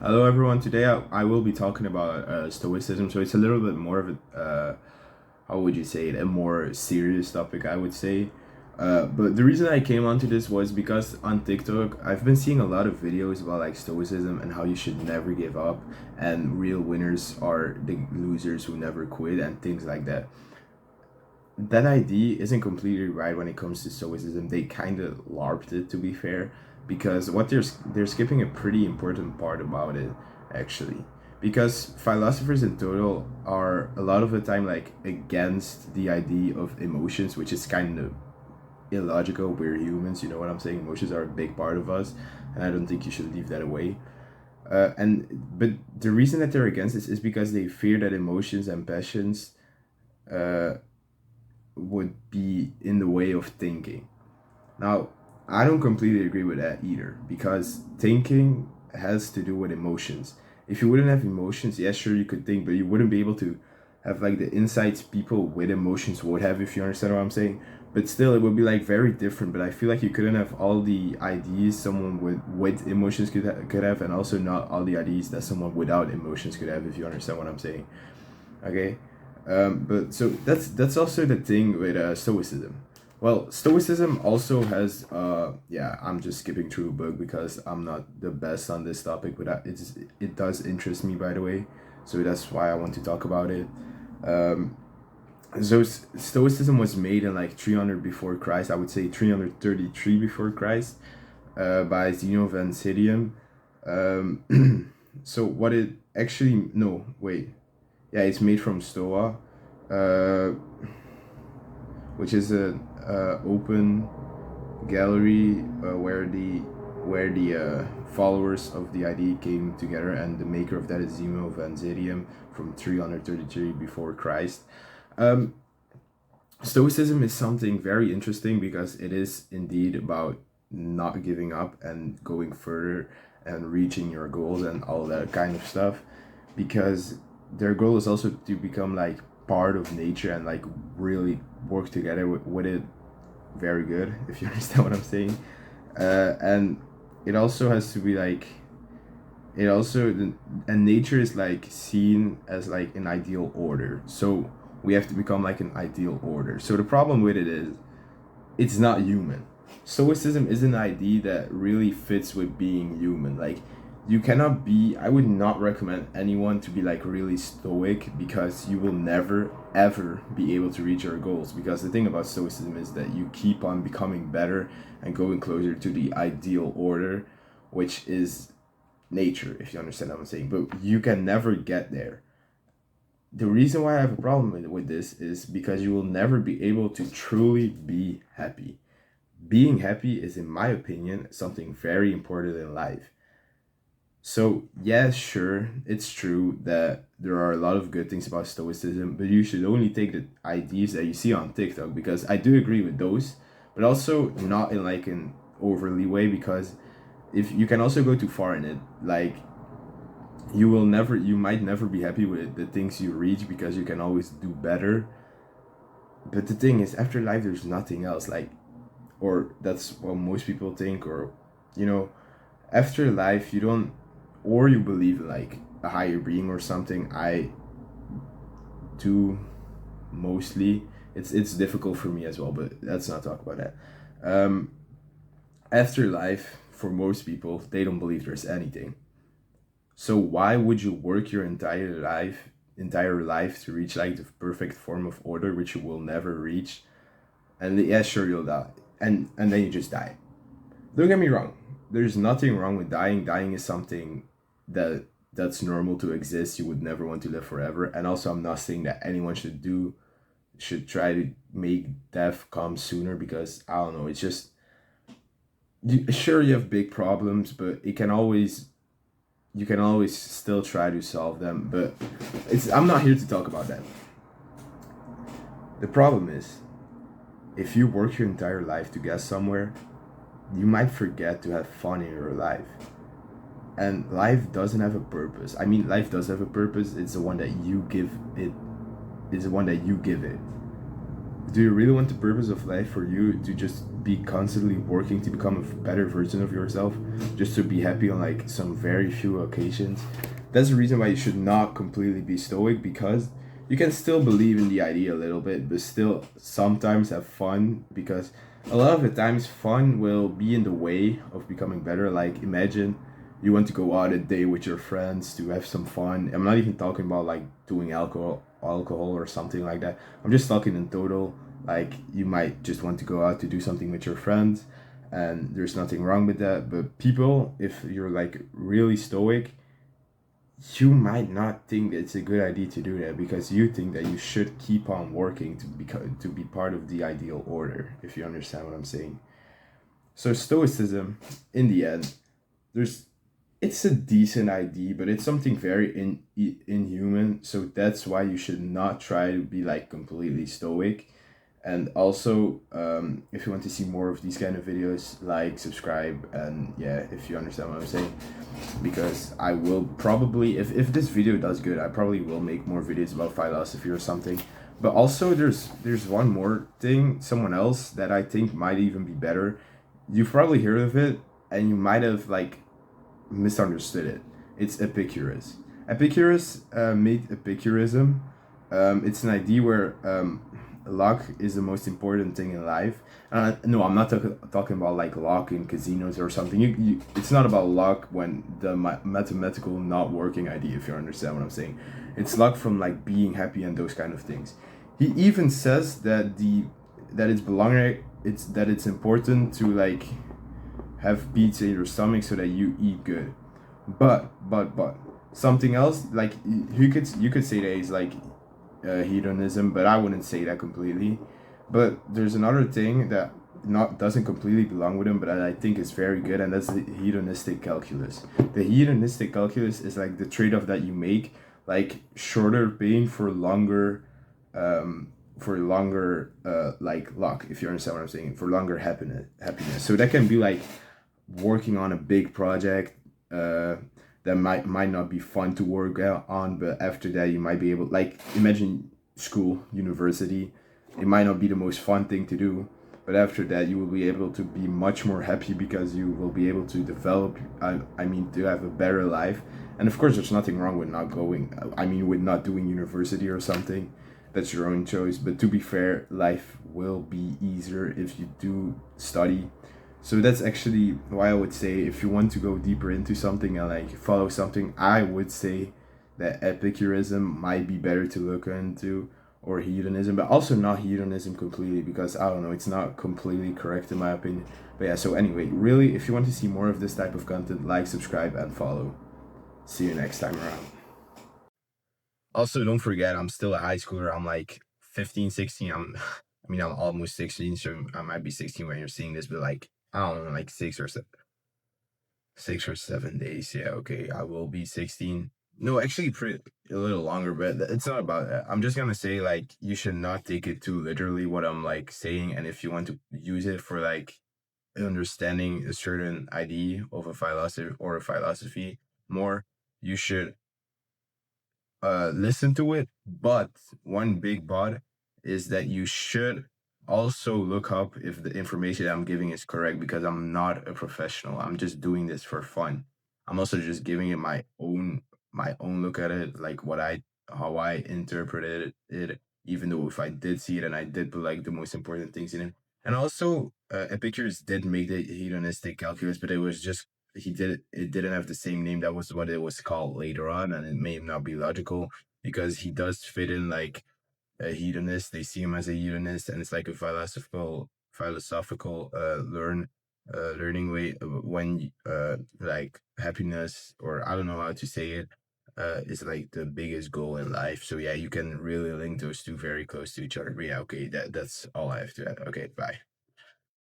Hello, everyone. Today I will be talking about stoicism. So it's a little bit more of a, how would you say it, a more serious topic, I would say. But the reason I came onto this was because on TikTok, I've been seeing a lot of videos about like stoicism and how you should never give up, and real winners are the losers who never quit, and things like that. That idea isn't completely right when it comes to stoicism. They kind of larped it, to be fair, because what they're skipping a pretty important part about it, actually. Because philosophers in total are a lot of the time like against the idea of emotions, which is kind of illogical. We're humans, you know what I'm saying? Emotions are a big part of us, and I don't think you should leave that away. But the reason that they're against this is because they fear that emotions and passions uh, would be in the way of thinking. Now, I don't completely agree with that either, because thinking has to do with emotions. If you wouldn't have emotions, yeah, sure, you could think, but you wouldn't be able to have like the insights people with emotions would have, if you understand what I'm saying. But still, it would be like very different. But I feel like you couldn't have all the ideas someone with emotions could have, and also not all the ideas that someone without emotions could have, if you understand what I'm saying. Okay. But so that's also the thing with stoicism. Well, stoicism also has yeah, I'm just skipping through a book because I'm not the best on this topic, but it does interest me, by the way, so that's why I want to talk about it. um so stoicism was made in like 300 before Christ, I would say 333 before Christ, by Zeno of Antidium. So what it actually, no, wait, yeah, it's made from Stoa, uh, which is a open gallery where the followers of the idea came together, and the maker of that is Zeno of Antidium from 333 before Christ. Um, Stoicism is something very interesting because it is indeed about not giving up and going further and reaching your goals and all that kind of stuff, because their goal is also to become like part of nature and like really work together with it very good, if you understand what I'm saying. And it also has to be like, it also, and nature is like seen as like an ideal order, so we have to become like an ideal order. So the problem with it is it's not human. Stoicism is an idea that really fits with being human. Like, you cannot be, I would not recommend anyone to be like really stoic, because you will never ever be able to reach your goals. Because the thing about stoicism is that you keep on becoming better and going closer to the ideal order, which is nature, if you understand what I'm saying. But you can never get there. The reason why I have a problem with this is because you will never be able to truly be happy. Being happy is, in my opinion, something very important in life. So, yes, sure, it's true that there are a lot of good things about Stoicism, but you should only take the ideas that you see on TikTok, because I do agree with those, but also not in like an overly way, because if you can also go too far in it, like you might never be happy with the things you reach, because you can always do better. But the thing is, after life, there's nothing else. Like, or that's what most people think, or you know, after life you don't, or you believe in like a higher being or something. I do mostly. It's difficult for me as well, but let's not talk about that. um After life, for most people, they don't believe there's anything. So why would you work your entire life to reach like the perfect form of order, which you will never reach? And yeah, sure, you'll die, and then you just die. Don't get me wrong. There's nothing wrong with dying. Dying is something that's normal to exist. You would never want to live forever. And also, I'm not saying that anyone should try to make death come sooner, because I don't know. It's just, sure, you have big problems, but you can always still try to solve them. But it's I'm not here to talk about that. The problem is, if you work your entire life to get somewhere, you might forget to have fun in your life. And life doesn't have a purpose. I mean, life does have a purpose. It's the one that you give it. Is the one that you give it. Do you really want the purpose of life for you to just be constantly working to become a better version of yourself, just to be happy on like some very few occasions? That's the reason why you should not completely be stoic, because you can still believe in the idea a little bit, but still sometimes have fun, because a lot of the times fun will be in the way of becoming better. Like imagine you want to go out a day with your friends to have some fun. I'm not even talking about like doing alcohol or something like that. I'm just talking in total. Like you might just want to go out to do something with your friends, and there's nothing wrong with that. But people, if you're like really stoic, you might not think it's a good idea to do that, because you think that you should keep on working to be part of the ideal order, if you understand what I'm saying. So stoicism, in the end, there's it's a decent idea, but it's something very inhuman. So that's why you should not try to be like completely stoic. And also, if you want to see more of these kind of videos, like, subscribe, and yeah, if you understand what I'm saying, because I will probably, if this video does good, I probably will make more videos about philosophy or something. But also, there's one more thing, someone else that I think might even be better. You've probably heard of it, and you might have like misunderstood it. It's Epicurus. Epicurus made Epicurism. It's an idea where luck is the most important thing in life. No, I'm not talking about like luck in casinos or something. It's not about luck when the mathematical not working idea, if you understand what I'm saying. It's luck from like being happy and those kind of things. He even says that it's important to like have pizza in your stomach so that you eat good. But something else, like you could say that is like hedonism, but I wouldn't say that completely. But there's another thing that not doesn't completely belong with him, but I think is very good, and that's the hedonistic calculus. The hedonistic calculus is like the trade-off that you make, like shorter pain for longer like luck, if you understand what I'm saying, for longer happiness. So that can be like working on a big project that might not be fun to work on, but after that you might be able, like imagine school, university, it might not be the most fun thing to do, but after that you will be able to be much more happy, because you will be able to develop, I mean, to have a better life. And of course there's nothing wrong with not going, I mean, with not doing university or something. That's your own choice, but to be fair, life will be easier if you do study. So that's actually why I would say, if you want to go deeper into something and like follow something, I would say that Epicurism might be better to look into, or hedonism, but also not hedonism completely, because I don't know, it's not completely correct in my opinion. But yeah, so anyway, really, if you want to see more of this type of content, like, subscribe, and follow. See you next time around. Also, don't forget, I'm still a high schooler. I'm like 15, 16. I mean, I'm almost 16, so I might be 16 when you're seeing this, but like, I don't know, like 6 or 7 days. Yeah, okay, I will be 16. No, actually, pretty a little longer, but it's not about that. I'm just gonna say, like, you should not take it too literally what I'm like saying, and if you want to use it for like understanding a certain idea of a philosophy or a philosophy more, you should listen to it. But one big but is that you should also look up if the information I'm giving is correct, because I'm not a professional. I'm just doing this for fun. I'm also just giving it my own look at it, like how I interpreted it, even though if I did see it and I did put like the most important things in it. And also, Epicurus did make the hedonistic calculus, but it didn't have the same name. That was what it was called later on, and it may not be logical, because he does fit in like a hedonist. They see him as a hedonist, and it's like a philosophical learning way of when like happiness, or I don't know how to say it, is like the biggest goal in life. So yeah, you can really link those two very close to each other. But yeah, okay, that's all I have to add. Okay, bye.